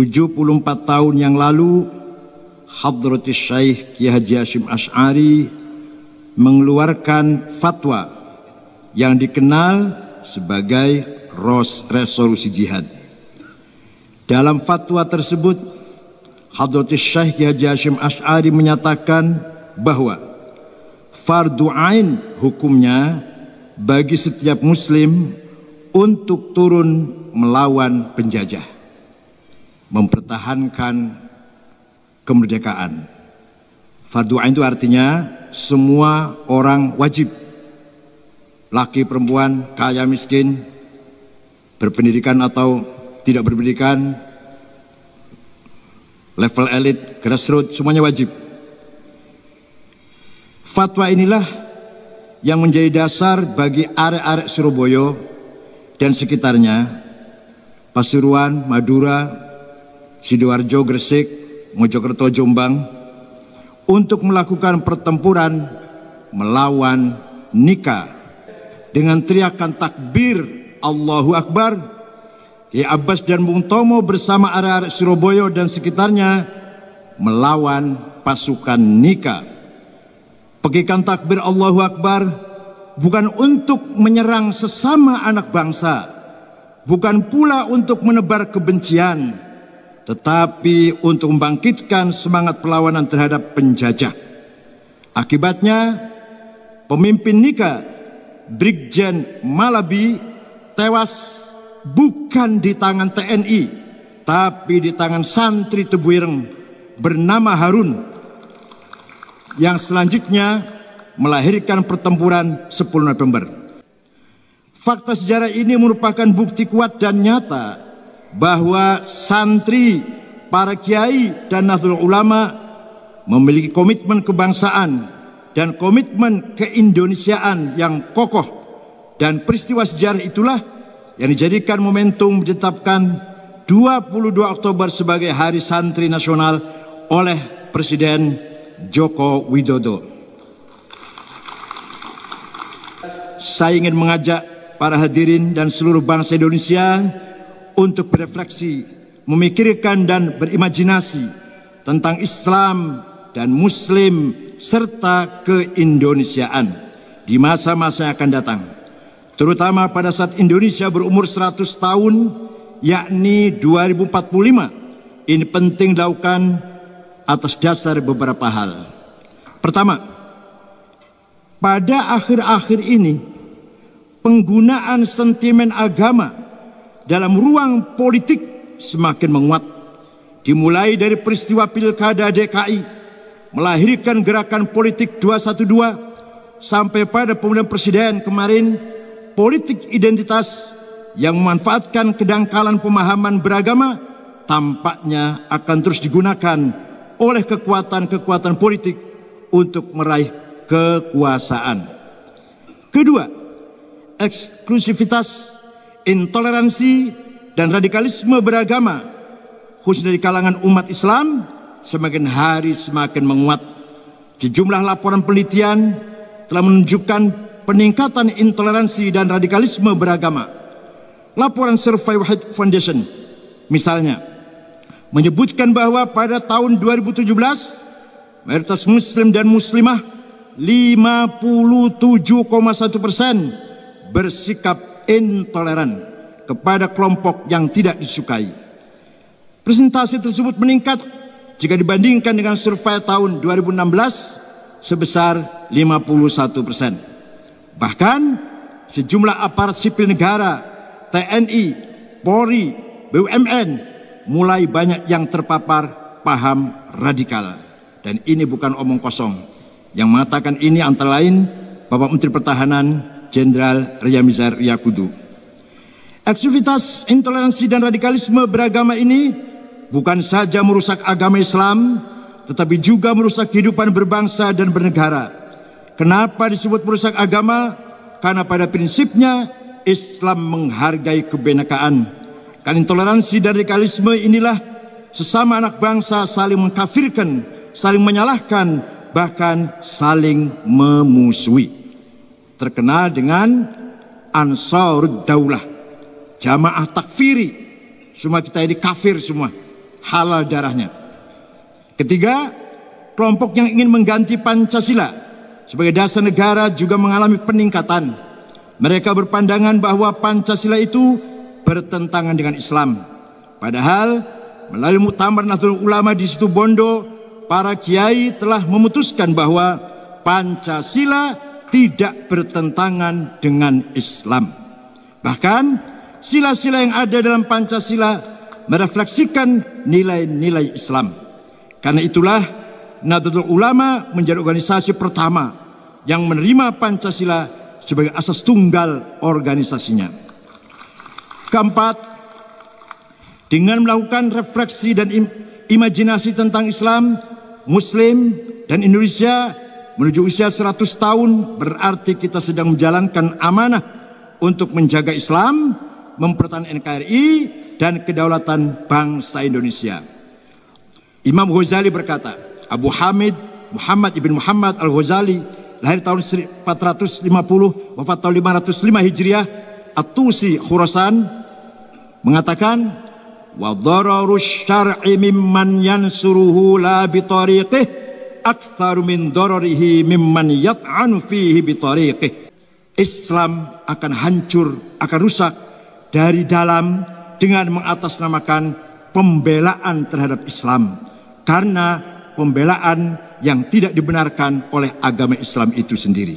74 tahun yang lalu, Hadratus Syekh Kiai Haji Hasyim Asy'ari mengeluarkan fatwa yang dikenal sebagai resolusi jihad. Dalam fatwa tersebut, Hadratus Syekh Kiai Haji Hasyim Asy'ari menyatakan bahwa fardu ain hukumnya bagi setiap muslim untuk turun melawan penjajah, mempertahankan kemerdekaan. Fardu ain itu artinya semua orang wajib, laki perempuan, kaya miskin, berpendidikan atau tidak berpendidikan, level elit, grassroots, semuanya wajib. Fatwa inilah yang menjadi dasar bagi arek-arek Surabaya dan sekitarnya, Pasuruan, Madura, Sidoarjo, Gresik, Mojokerto, Jombang, untuk melakukan pertempuran melawan nikah dengan teriakan takbir Allahu Akbar. Kiai Abbas dan Bung Tomo bersama arek-arek Surabaya dan sekitarnya melawan pasukan nikah. Pekikan takbir Allahu Akbar bukan untuk menyerang sesama anak bangsa, bukan pula untuk menebar kebencian, tetapi untuk membangkitkan semangat perlawanan terhadap penjajah. Akibatnya, pemimpin nikah Brigjen Malabi tewas bukan di tangan TNI, tapi di tangan santri Tebu Ireng bernama Harun, yang selanjutnya melahirkan pertempuran 10 November. Fakta sejarah ini merupakan bukti kuat dan nyata bahwa santri, para kiai dan Nahdlatul Ulama memiliki komitmen kebangsaan dan komitmen keindonesiaan yang kokoh, dan peristiwa sejarah itulah yang dijadikan momentum ditetapkan 22 Oktober sebagai Hari Santri Nasional oleh Presiden Joko Widodo. Saya ingin mengajak para hadirin dan seluruh bangsa Indonesia untuk berefleksi, memikirkan dan berimajinasi tentang Islam dan Muslim serta keindonesiaan di masa-masa yang akan datang, terutama pada saat Indonesia berumur 100 tahun, yakni 2045. Ini penting dilakukan atas dasar beberapa hal. Pertama, pada akhir-akhir ini penggunaan sentimen agama dalam ruang politik semakin menguat, dimulai dari peristiwa Pilkada DKI melahirkan gerakan politik 212 sampai pada pemilihan presiden kemarin, politik identitas yang memanfaatkan kedangkalan pemahaman beragama tampaknya akan terus digunakan oleh kekuatan-kekuatan politik untuk meraih kekuasaan. Kedua, eksklusivitas, intoleransi, dan radikalisme beragama, khususnya di kalangan umat Islam, semakin hari semakin menguat. Sejumlah laporan penelitian telah menunjukkan peningkatan intoleransi dan radikalisme beragama. Laporan Survey Wahid Foundation misalnya menyebutkan bahwa pada tahun 2017 mayoritas muslim dan muslimah 57,1% bersikap intoleran kepada kelompok yang tidak disukai. Presentasi tersebut meningkat jika dibandingkan dengan survei tahun 2016 sebesar 51%. Bahkan sejumlah aparat sipil negara, TNI, Polri, BUMN mulai banyak yang terpapar paham radikal. Dan ini bukan omong kosong. Yang mengatakan ini antara lain Bapak Menteri Pertahanan Jenderal Ria Mizar Riyakudu. Aktivitas intoleransi dan radikalisme beragama ini bukan saja merusak agama Islam, tetapi juga merusak kehidupan berbangsa dan bernegara. Kenapa disebut merusak agama? Karena pada prinsipnya Islam menghargai kebinekaan. Karena intoleransi dan radikalisme inilah sesama anak bangsa saling mengkafirkan, saling menyalahkan, bahkan saling memusuhi. Terkenal dengan Ansarud Daulah, Jamaah Takfiri. Semua kita ini kafir semua. halal darahnya. Ketiga, kelompok yang ingin mengganti Pancasila sebagai dasar negara juga mengalami peningkatan. Mereka berpandangan bahwa Pancasila itu bertentangan dengan Islam. Padahal melalui Muktamar Nahdlatul Ulama di Situ Bondo, para kiai telah memutuskan bahwa Pancasila tidak bertentangan dengan Islam. Bahkan sila-sila yang ada dalam Pancasila merefleksikan nilai-nilai Islam. Karena itulah Nahdlatul Ulama menjadi organisasi pertama yang menerima Pancasila sebagai asas tunggal organisasinya. Keempat, dengan melakukan refleksi dan imajinasi tentang Islam, Muslim, dan Indonesia menuju usia 100 tahun, berarti kita sedang menjalankan amanah untuk menjaga Islam, mempertahankan NKRI, dan kedaulatan bangsa Indonesia. Imam Ghazali berkata, Abu Hamid Muhammad ibn Muhammad al-Ghazali, lahir tahun 450, wafat tahun 505 Hijriah, At-Tusi, Khurasan, mengatakan, wa dararus syar'i mimman yansuruhu la bitariqih aktsar min dararihi mimman yat'anu fihi bitariqih. Islam akan hancur, akan rusak dari dalam dengan mengatasnamakan pembelaan terhadap Islam, karena pembelaan yang tidak dibenarkan oleh agama Islam itu sendiri.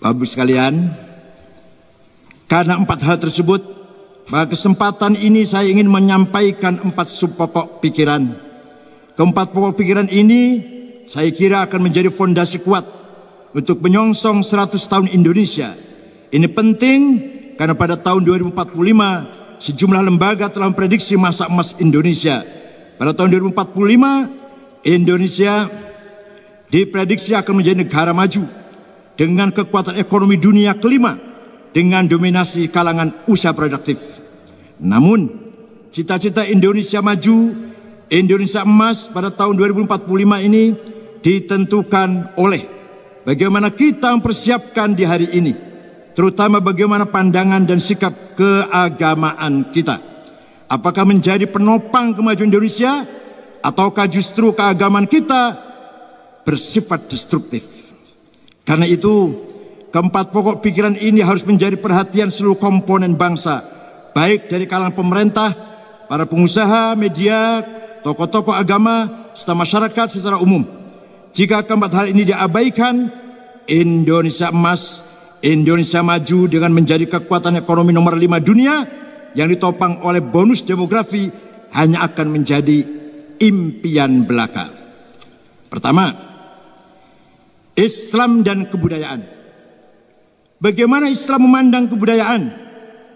Bapak Ibu sekalian, karena 4 hal tersebut, pada kesempatan ini saya ingin menyampaikan 4 sub pokok pikiran. Keempat pokok pikiran ini saya kira akan menjadi fondasi kuat untuk menyongsong 100 tahun Indonesia. Ini penting karena pada tahun 2045 sejumlah lembaga telah memprediksi masa emas Indonesia. Pada tahun 2045 Indonesia diprediksi akan menjadi negara maju dengan kekuatan ekonomi dunia kelima dengan dominasi kalangan usaha produktif. Namun cita-cita Indonesia maju, Indonesia emas pada tahun 2045 ini ditentukan oleh bagaimana kita mempersiapkan di hari ini, terutama bagaimana pandangan dan sikap keagamaan kita. Apakah menjadi penopang kemajuan Indonesia ataukah justru keagamaan kita bersifat destruktif? Karena itu, keempat pokok pikiran ini harus menjadi perhatian seluruh komponen bangsa, baik dari kalangan pemerintah, para pengusaha, media, tokoh-tokoh agama, serta masyarakat secara umum. Jika keempat hal ini diabaikan, Indonesia emas, Indonesia maju dengan menjadi kekuatan ekonomi nomor 5 dunia yang ditopang oleh bonus demografi hanya akan menjadi impian belaka. Pertama, Islam dan kebudayaan. Bagaimana Islam memandang kebudayaan,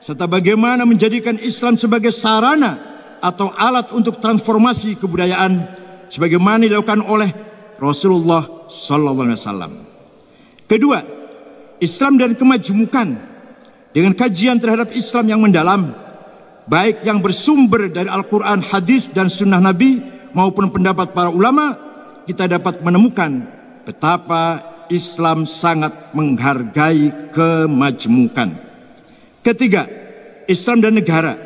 serta bagaimana menjadikan Islam sebagai sarana atau alat untuk transformasi kebudayaan sebagaimana dilakukan oleh Rasulullah SAW. Kedua, Islam dan kemajmukan dengan kajian terhadap Islam yang mendalam, baik yang bersumber dari Al-Quran, hadis, dan sunnah Nabi maupun pendapat para ulama, kita dapat menemukan betapa Islam sangat menghargai kemajmukan. Ketiga, Islam dan negara.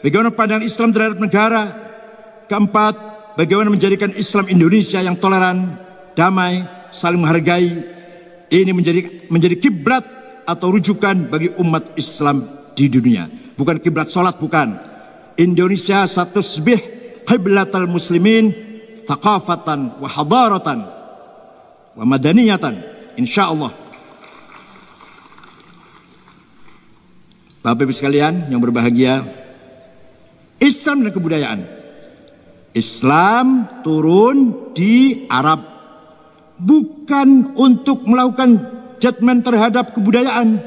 Bagaimana pandangan Islam terhadap negara. Keempat, bagaimana menjadikan Islam Indonesia yang toleran, damai, saling menghargai. Ini menjadi kiblat atau rujukan bagi umat Islam di dunia. Bukan kiblat sholat, bukan. Indonesia satusbih qiblatal muslimin thaqafatan wa hadaratan wa madaniyatan, insyaallah. Bapak Ibu sekalian yang berbahagia, Islam dan kebudayaan. Islam turun di Arab, bukan untuk melakukan judgment terhadap kebudayaan,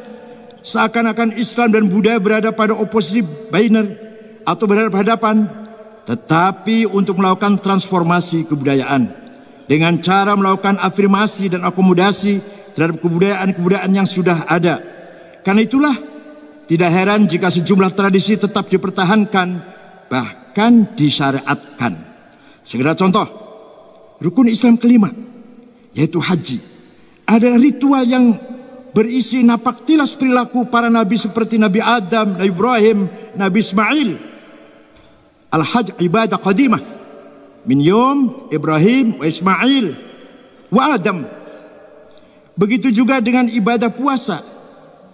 seakan-akan Islam dan budaya berada pada oposisi biner atau berhadapan-hadapan, tetapi untuk melakukan transformasi kebudayaan dengan cara melakukan afirmasi dan akomodasi terhadap kebudayaan-kebudayaan yang sudah ada. Karena itulah tidak heran jika sejumlah tradisi tetap dipertahankan, bahkan disyariatkan. Sekedar contoh, rukun Islam kelima, yaitu haji, adalah ritual yang berisi napaktilas perilaku para nabi seperti Nabi Adam, Nabi Ibrahim, Nabi Ismail. Al-Hajj ibadah qadimah min yom Ibrahim wa Ismail wa Adam. Begitu juga dengan ibadah puasa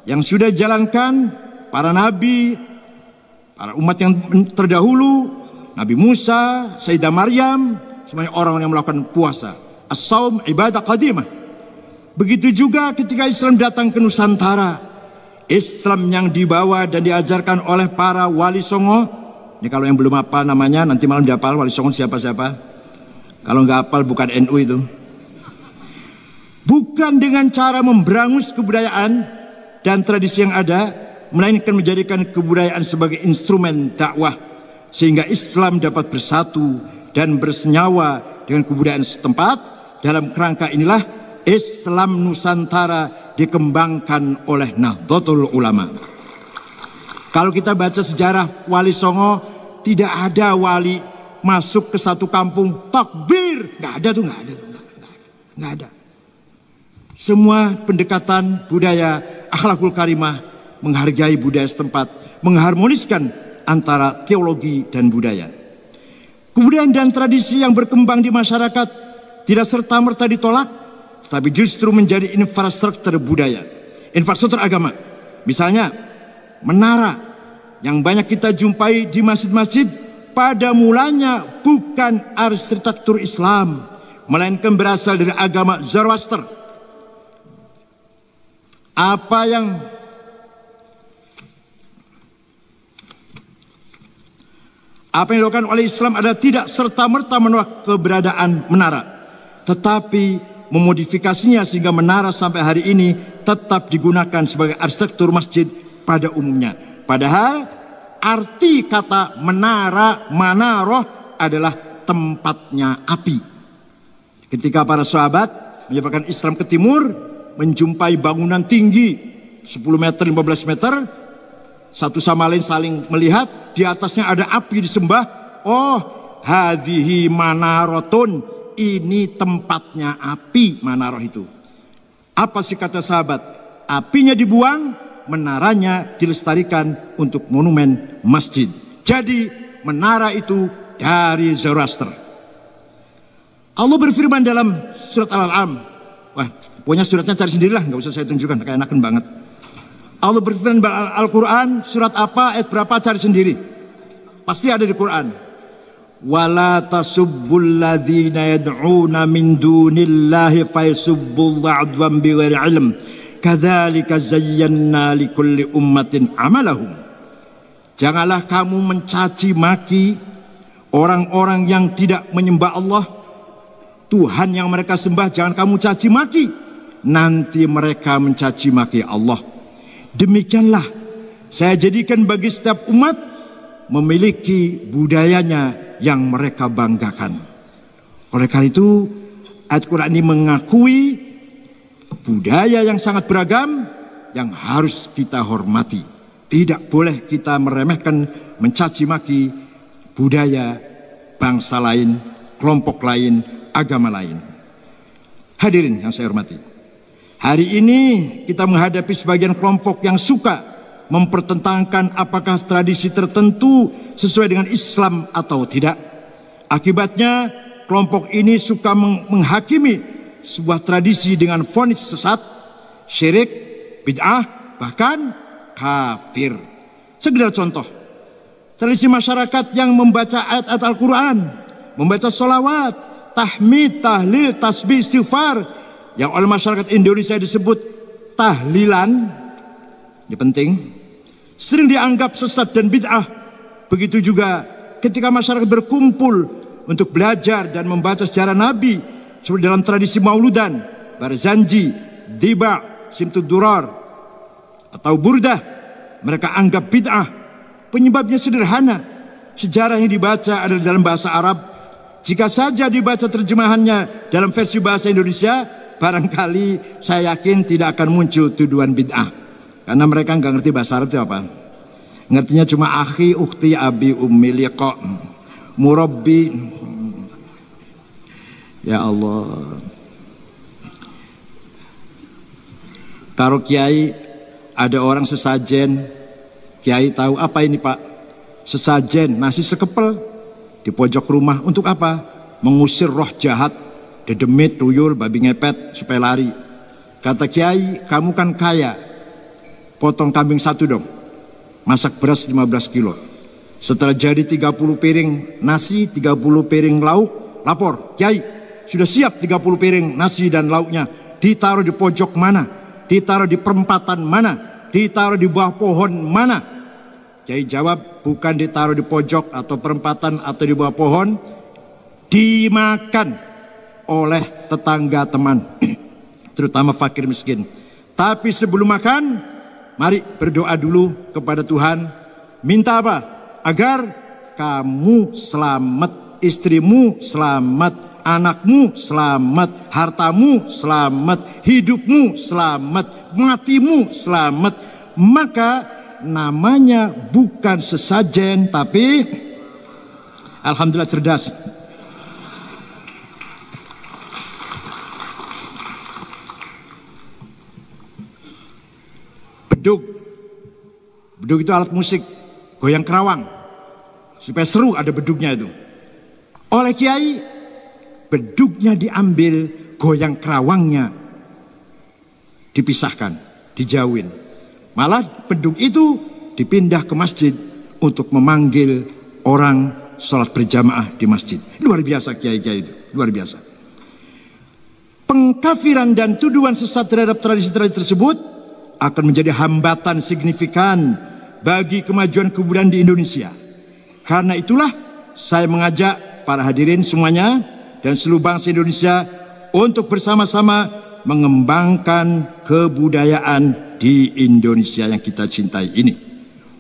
yang sudah dijalankan para nabi, para umat yang terdahulu, Nabi Musa, Sayyidah Maryam, semuanya orang yang melakukan puasa. As-saum ibadah qadimah. Begitu juga ketika Islam datang ke Nusantara, Islam yang dibawa dan diajarkan oleh para wali songo. Ini kalau yang belum hafal namanya, nanti malam dihafal wali songo siapa-siapa. Kalau nggak hafal bukan NU itu. Bukan dengan cara memberangus kebudayaan dan tradisi yang ada, melainkan menjadikan kebudayaan sebagai instrumen dakwah sehingga Islam dapat bersatu dan bersenyawa dengan kebudayaan setempat. Dalam kerangka inilah Islam Nusantara dikembangkan oleh Nahdlatul Ulama. Kalau kita baca sejarah Wali Songo, tidak ada wali masuk ke satu kampung takbir, nggak ada. Semua pendekatan budaya akhlakul karimah menghargai budaya setempat, mengharmoniskan antara teologi dan budaya. Kebudayaan dan tradisi yang berkembang di masyarakat tidak serta-merta ditolak, tetapi justru menjadi infrastruktur budaya, infrastruktur agama. Misalnya menara yang banyak kita jumpai di masjid-masjid pada mulanya bukan arsitektur Islam, melainkan berasal dari agama Zoroaster. Apa yang dilakukan oleh Islam adalah tidak serta-merta menolak keberadaan menara, tetapi memodifikasinya sehingga menara sampai hari ini tetap digunakan sebagai arsitektur masjid pada umumnya. Padahal arti kata menara, manaroh adalah tempatnya api. Ketika para sahabat menyebarkan Islam ke timur, menjumpai bangunan tinggi 10 meter, 15 meter, satu sama lain saling melihat, di atasnya ada api disembah. Oh, hadhihi manarotun, ini tempatnya api, manaroh itu. Apa sih kata sahabat? Apinya dibuang, menaranya dilestarikan untuk monumen masjid. Jadi menara itu dari Zoroaster. Allah berfirman dalam surat Al-An'am. Wah, pokoknya suratnya cari sendirilah, nggak usah saya tunjukkan, kayak enakan banget. Allah berfirman Al-Quran, surat apa, ayat berapa, cari sendiri. Pasti ada di Quran. Wala tasubbul ladzina yad'una min dunillahi fayasubbullaha adwan bighairi ilm. Kadzalika zayyana likulli ummatin amalahum. Janganlah kamu mencaci maki orang-orang yang tidak menyembah Allah. Tuhan yang mereka sembah jangan kamu caci maki, nanti mereka mencaci maki Allah. Demikianlah saya jadikan bagi setiap umat memiliki budayanya yang mereka banggakan. Oleh karena itu ayat Quran ini mengakui budaya yang sangat beragam yang harus kita hormati. Tidak boleh kita meremehkan, mencaci maki budaya bangsa lain, kelompok lain, agama lain. Hadirin yang saya hormati, hari ini kita menghadapi sebagian kelompok yang suka mempertentangkan apakah tradisi tertentu sesuai dengan Islam atau tidak. Akibatnya kelompok ini suka menghakimi sebuah tradisi dengan vonis sesat, syirik, bid'ah, bahkan kafir. Sekedar contoh, tradisi masyarakat yang membaca ayat-ayat Al-Quran, membaca sholawat, tahmid, tahlil, tasbih, istighfar, yang oleh masyarakat Indonesia disebut tahlilan, ini penting, sering dianggap sesat dan bid'ah. Begitu juga ketika masyarakat berkumpul untuk belajar dan membaca sejarah Nabi, seperti dalam tradisi Mauludan, Barzanji, Diba, Simtud Durar, atau Burdah, mereka anggap bid'ah. Penyebabnya sederhana, sejarah yang dibaca adalah dalam bahasa Arab. Jika saja dibaca terjemahannya dalam versi bahasa Indonesia, barangkali saya yakin tidak akan muncul tuduhan bid'ah. Karena mereka nggak ngerti bahasa Arab itu apa. Ngertinya cuma akhi, ukhti, abi, ummi, liqa, murabbi. Ya Allah. Karo kiai ada orang sesajen, kiai tahu apa ini Pak? sesajen nasi sekepel di pojok rumah. Untuk apa? Mengusir roh jahat, dedemit, tuyul, babi ngepet supaya lari. Kata kiai, kamu kan kaya, potong kambing satu dong, masak beras 15 kilo. Setelah jadi 30 piring nasi, 30 piring lauk, lapor, kiai sudah siap 30 piring nasi dan lauknya. Ditaruh di pojok mana? Ditaruh di perempatan mana? Ditaruh di bawah pohon mana? Kiai jawab, bukan ditaruh di pojok atau perempatan atau di bawah pohon, dimakan oleh tetangga teman, terutama fakir miskin. Tapi sebelum makan, mari berdoa dulu kepada Tuhan. Minta apa? Agar kamu selamat, istrimu selamat, anakmu selamat, hartamu selamat, hidupmu selamat, matimu selamat. Maka namanya bukan sesajen, tapi alhamdulillah cerdas. Bedug. Bedug itu alat musik, goyang kerawang. Supaya seru ada bedugnya itu. Oleh kiai, bedugnya diambil, goyang kerawangnya dipisahkan, dijauhin. Malah bedug itu dipindah ke masjid untuk memanggil orang sholat berjamaah di masjid. Luar biasa kiai-kiai itu, luar biasa. Pengkafiran dan tuduhan sesat terhadap tradisi-tradisi tersebut akan menjadi hambatan signifikan bagi kemajuan kebudayaan di Indonesia. Karena itulah saya mengajak para hadirin semuanya dan seluruh bangsa Indonesia untuk bersama-sama mengembangkan kebudayaan di Indonesia yang kita cintai ini.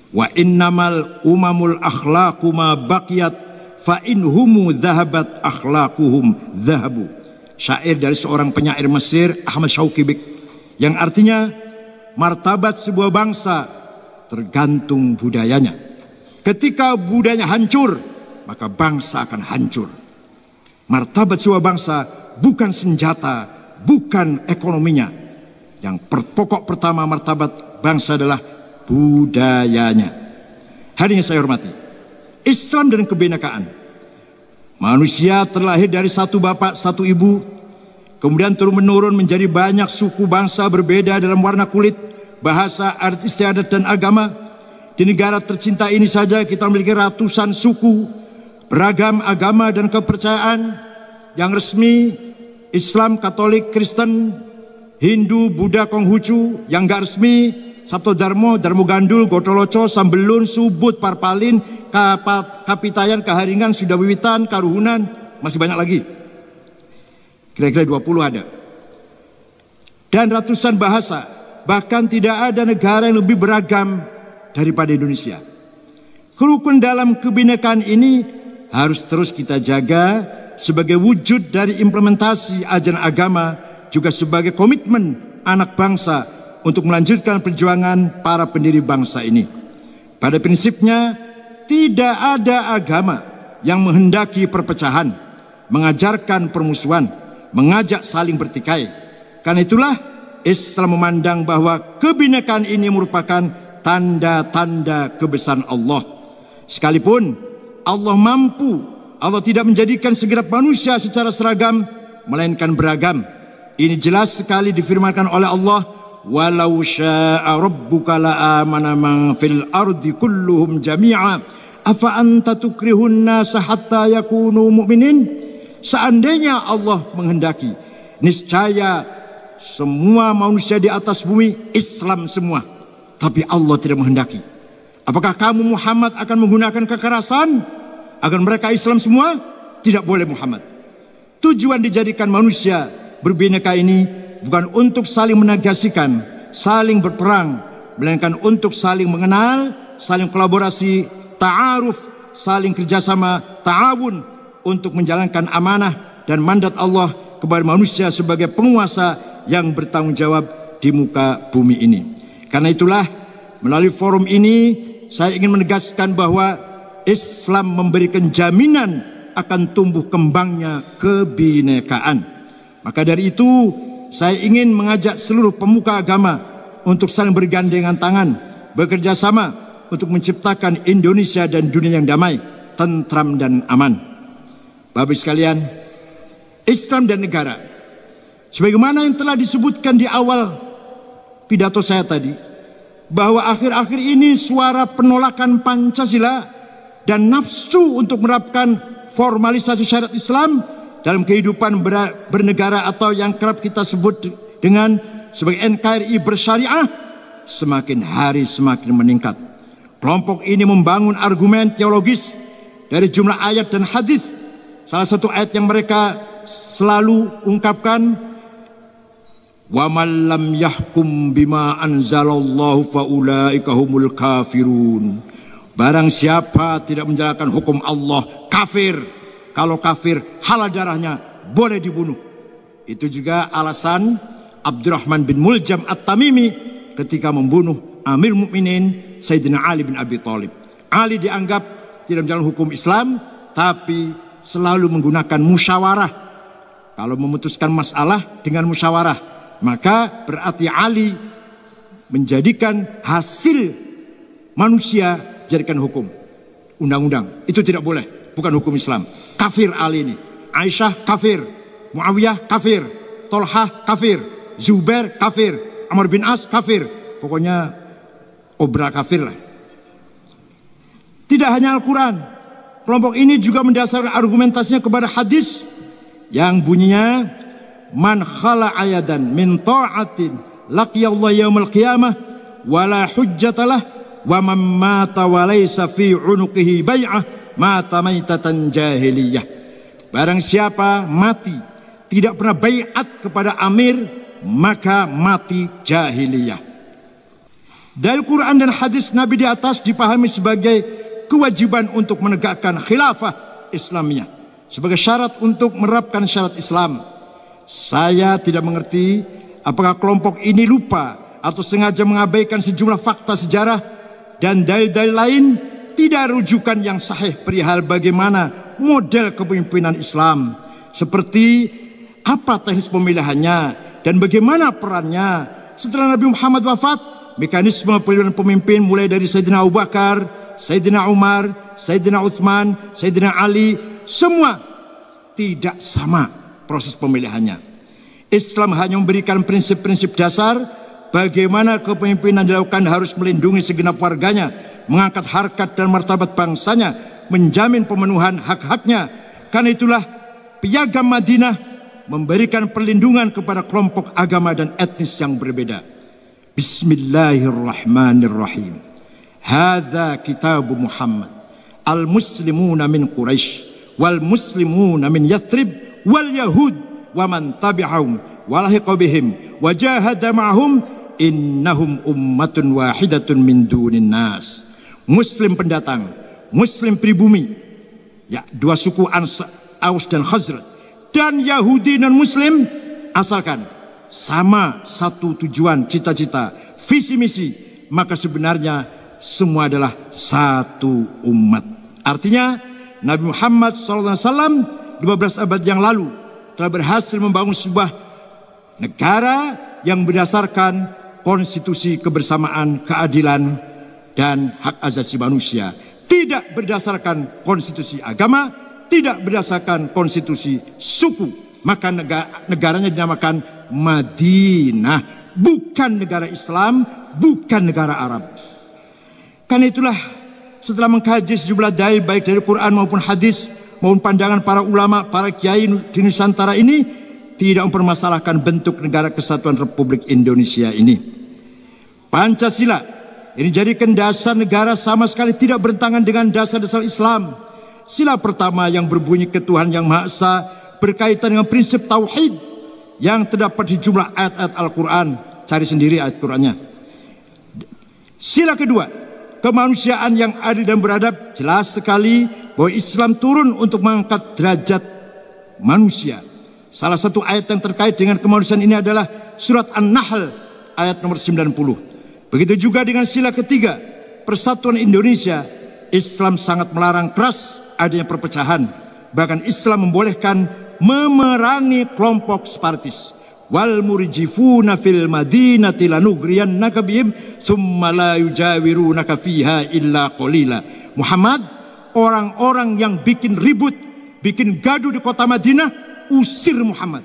Wa innamal umamul akhlaqu ma baqiyat fa in humu dhahabat akhlaquhum dhahabu. Syair dari seorang penyair Mesir, Ahmad Shauqi, yang artinya martabat sebuah bangsa tergantung budayanya. Ketika budayanya hancur, maka bangsa akan hancur. Martabat sebuah bangsa bukan senjata, bukan ekonominya. Yang pokok pertama martabat bangsa adalah budayanya. Hadirin saya hormati, Islam dan kebinekaan. Manusia terlahir dari satu bapak, satu ibu, kemudian turun-menurun menjadi banyak suku bangsa berbeda dalam warna kulit, bahasa, adat istiadat, dan agama. Di negara tercinta ini saja kita memiliki ratusan suku, beragam agama dan kepercayaan yang resmi, Islam, Katolik, Kristen, Hindu, Buddha, Konghucu. Yang gak resmi, Sabto Darmo, Darmo Gandul, Gotoloco, Sambelun, Subut, Parpalin, Kapitayan, Kaharingan, Sudawiwitan, Karuhunan, masih banyak lagi. Kira-kira 20 ada. Dan ratusan bahasa, bahkan tidak ada negara yang lebih beragam daripada Indonesia. Rukun dalam kebinekaan ini harus terus kita jaga sebagai wujud dari implementasi ajaran agama, juga sebagai komitmen anak bangsa untuk melanjutkan perjuangan para pendiri bangsa ini. Pada prinsipnya, tidak ada agama yang menghendaki perpecahan, mengajarkan permusuhan, mengajak saling bertikai. Karena itulah Islam memandang bahwa kebinekaan ini merupakan tanda-tanda kebesaran Allah. Sekalipun Allah mampu, Allah tidak menjadikan segenap manusia secara seragam, melainkan beragam. Ini jelas sekali difirmankan oleh Allah, walau syaa rabbuka la amana man fil ardi kulluhum jami'a afa anta tukrihun nasa hatta yakunu mu'minin. Seandainya Allah menghendaki, niscaya semua manusia di atas bumi Islam semua. Tapi Allah tidak menghendaki. Apakah kamu Muhammad akan menggunakan kekerasan agar mereka Islam semua? Tidak boleh Muhammad. Tujuan dijadikan manusia berbineka ini bukan untuk saling menegasikan, saling berperang, melainkan untuk saling mengenal, saling kolaborasi, ta'aruf, saling kerjasama, ta'awun, untuk menjalankan amanah dan mandat Allah kepada manusia sebagai penguasa yang bertanggung jawab di muka bumi ini. Karena itulah melalui forum ini saya ingin menegaskan bahwa Islam memberikan jaminan akan tumbuh kembangnya kebinekaan. Maka dari itu saya ingin mengajak seluruh pemuka agama untuk saling bergandengan tangan, bekerja sama untuk menciptakan Indonesia dan dunia yang damai, tentram dan aman. Bapak Ibu sekalian, Islam dan negara, sebagaimana yang telah disebutkan di awal pidato saya tadi, bahwa akhir-akhir ini suara penolakan Pancasila dan nafsu untuk menerapkan formalisasi syariat Islam dalam kehidupan bernegara atau yang kerap kita sebut dengan sebagai NKRI bersyariah semakin hari semakin meningkat. Kelompok ini membangun argumen teologis dari jumlah ayat dan hadis. Salah satu ayat yang mereka selalu ungkapkan, wa man lam yahkum bima anzalallahu faulaika humul kafirun. Barang siapa tidak menjalankan hukum Allah, kafir. Kalau kafir, halal darahnya, boleh dibunuh. Itu juga alasan Abdurrahman bin Muljam At-Tamimi ketika membunuh Amir Mukminin Sayyidina Ali bin Abi Thalib. Ali dianggap tidak menjalankan hukum Islam, tapi selalu menggunakan musyawarah. Kalau memutuskan masalah dengan musyawarah, maka berarti Ali menjadikan hasil manusia jadikan hukum, undang-undang. Itu tidak boleh, bukan hukum Islam. Kafir Ali ini. Aisyah kafir, Muawiyah kafir, Tolhah kafir, Zubair kafir, Amr bin As kafir. Pokoknya obra kafir lah. Tidak hanya Al-Quran, kelompok ini juga mendasarkan argumentasinya kepada hadis yang bunyinya, man khala ayadan min ta'atin laqiyallahu yaumil qiyamah wala hujjatalah wa man mata wa laysa fi unuqihi bai'ah mata maitatan jahiliyah. Barang siapa mati tidak pernah bai'at kepada amir, maka mati jahiliyah. Dari Quran dan hadis Nabi di atas dipahami sebagai kewajiban untuk menegakkan khilafah Islamiyah sebagai syarat untuk menerapkan syariat Islam. Saya tidak mengerti apakah kelompok ini lupa atau sengaja mengabaikan sejumlah fakta sejarah dan dalil-dalil lain tidak rujukan yang sahih perihal bagaimana model kepemimpinan Islam, seperti apa teknis pemilihannya dan bagaimana perannya setelah Nabi Muhammad wafat. Mekanisme pemilihan pemimpin mulai dari Sayyidina Abu Bakar, Sayyidina Umar, Sayyidina Uthman, Sayyidina Ali, semua tidak sama proses pemilihannya. Islam hanya memberikan prinsip-prinsip dasar bagaimana kepemimpinan dilakukan, harus melindungi segenap warganya, mengangkat harkat dan martabat bangsanya, menjamin pemenuhan hak-haknya. Karena itulah Piagam Madinah memberikan perlindungan kepada kelompok agama dan etnis yang berbeda. Bismillahirrahmanirrahim. Hadza kitabu Muhammad. Al-muslimuna min Quraisy wal muslimuna min Yathrib wal yahud wa man tabi'ahum wa lahiqa bihim wa jahada ma'hum innahum ummatun wahidatun min dunin nas. Muslim pendatang, muslim pribumi, ya, dua suku Aus dan Khazraj, dan Yahudi non muslim, asalkan sama satu tujuan, cita-cita, visi misi, maka sebenarnya semua adalah satu umat. Artinya Nabi Muhammad SAW 15 abad yang lalu telah berhasil membangun sebuah negara yang berdasarkan konstitusi kebersamaan, keadilan, dan hak asasi manusia. Tidak berdasarkan konstitusi agama, tidak berdasarkan konstitusi suku. Maka negaranya dinamakan Madinah, bukan negara Islam, bukan negara Arab. Karena itulah setelah mengkaji sejumlah dalil baik dari Quran maupun hadis maupun pandangan para ulama, para kiai di Nusantara ini tidak mempermasalahkan bentuk negara kesatuan Republik Indonesia ini. Pancasila ini jadikan dasar negara sama sekali tidak bertentangan dengan dasar-dasar Islam. Sila pertama yang berbunyi ketuhanan yang Maha Esa berkaitan dengan prinsip tauhid yang terdapat di jumlah ayat-ayat Al-Quran. Cari sendiri ayat Qurannya. Sila kedua, kemanusiaan yang adil dan beradab. Jelas sekali bahwa Islam turun untuk mengangkat derajat manusia. Salah satu ayat yang terkait dengan kemanusiaan ini adalah surat An-Nahl ayat nomor 90. Begitu juga dengan sila ketiga, persatuan Indonesia. Islam sangat melarang keras adanya perpecahan. Bahkan Islam membolehkan memerangi kelompok separatis, wal murjifuna fil madinati lanughriyannaka bihim thumma la yujawirunaka fiha illa qalila. Muhammad, orang-orang yang bikin ribut, bikin gaduh di kota Madinah, usir Muhammad.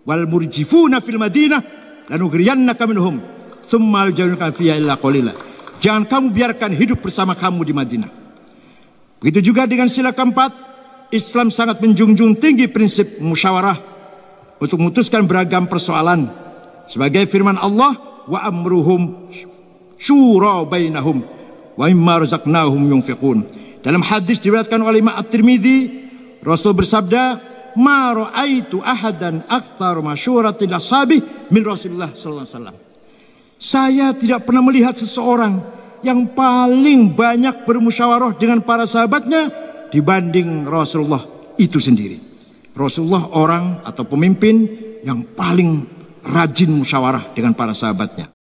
Wal murjifuna fil madinah lanughriyannaka minhum thumma la yujawirunaka fiha illa qalila. Jangan kamu biarkan hidup bersama kamu di Madinah. Begitu juga dengan sila keempat, Islam sangat menjunjung tinggi prinsip musyawarah untuk memutuskan beragam persoalan. Sebagai firman Allah, wa amruhum syura bainahum wa mimma razaqnahum yunfiqun. Dalam hadis diriwayatkan oleh Imam At-Tirmidzi, Rasul bersabda, ma ra'aitu ahadan aktsar masyuratil ashabi min Rasulullah sallallahu alaihi wasallam. Saya tidak pernah melihat seseorang yang paling banyak bermusyawarah dengan para sahabatnya dibanding Rasulullah itu sendiri. Rasulullah orang atau pemimpin yang paling rajin musyawarah dengan para sahabatnya.